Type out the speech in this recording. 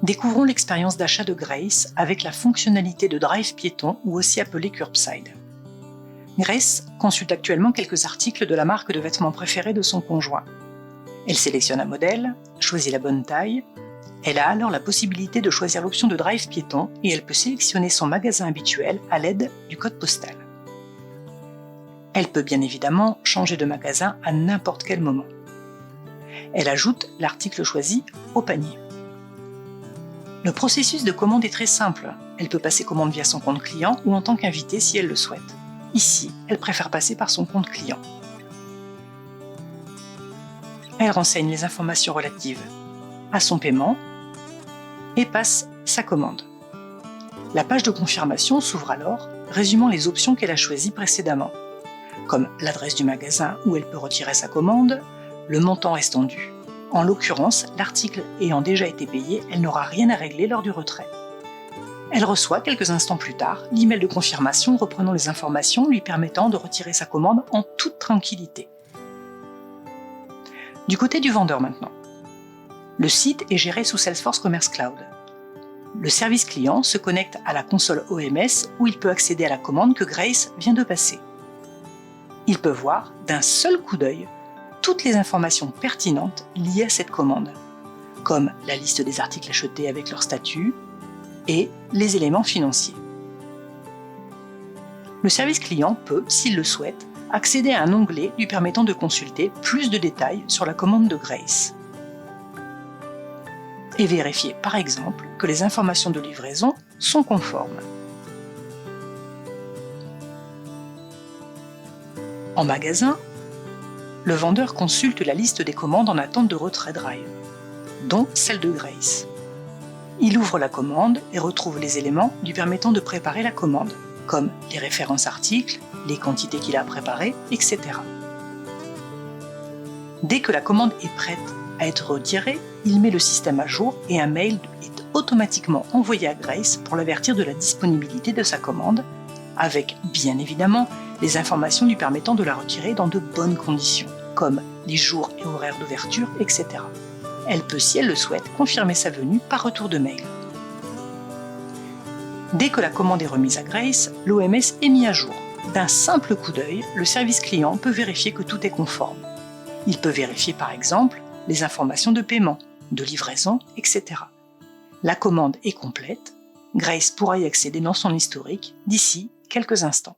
Découvrons l'expérience d'achat de Grace avec la fonctionnalité de Drive piéton ou aussi appelée Curbside. Grace consulte actuellement quelques articles de la marque de vêtements préférée de son conjoint. Elle sélectionne un modèle, choisit la bonne taille. Elle a alors la possibilité de choisir l'option de Drive piéton et elle peut sélectionner son magasin habituel à l'aide du code postal. Elle peut bien évidemment changer de magasin à n'importe quel moment. Elle ajoute l'article choisi au panier. Le processus de commande est très simple. Elle peut passer commande via son compte client ou en tant qu'invitée si elle le souhaite. Ici, elle préfère passer par son compte client. Elle renseigne les informations relatives à son paiement et passe sa commande. La page de confirmation s'ouvre alors, résumant les options qu'elle a choisies précédemment, comme l'adresse du magasin où elle peut retirer sa commande, le montant restant dû. En l'occurrence, l'article ayant déjà été payé, elle n'aura rien à régler lors du retrait. Elle reçoit quelques instants plus tard l'email de confirmation reprenant les informations lui permettant de retirer sa commande en toute tranquillité. Du côté du vendeur maintenant. Le site est géré sous Salesforce Commerce Cloud. Le service client se connecte à la console OMS où il peut accéder à la commande que Grace vient de passer. Il peut voir d'un seul coup d'œil toutes les informations pertinentes liées à cette commande, comme la liste des articles achetés avec leur statut et les éléments financiers. Le service client peut, s'il le souhaite, accéder à un onglet lui permettant de consulter plus de détails sur la commande de Grace et vérifier par exemple que les informations de livraison sont conformes. En magasin, le vendeur consulte la liste des commandes en attente de retrait Drive, dont celle de Grace. Il ouvre la commande et retrouve les éléments lui permettant de préparer la commande, comme les références articles, les quantités qu'il a préparées, etc. Dès que la commande est prête à être retirée, il met le système à jour et un mail est automatiquement envoyé à Grace pour l'avertir de la disponibilité de sa commande, avec bien évidemment les informations lui permettant de la retirer dans de bonnes conditions, comme les jours et horaires d'ouverture, etc. Elle peut, si elle le souhaite, confirmer sa venue par retour de mail. Dès que la commande est remise à Grace, l'OMS est mis à jour. D'un simple coup d'œil, le service client peut vérifier que tout est conforme. Il peut vérifier par exemple les informations de paiement, de livraison, etc. La commande est complète. Grace pourra y accéder dans son historique d'ici quelques instants.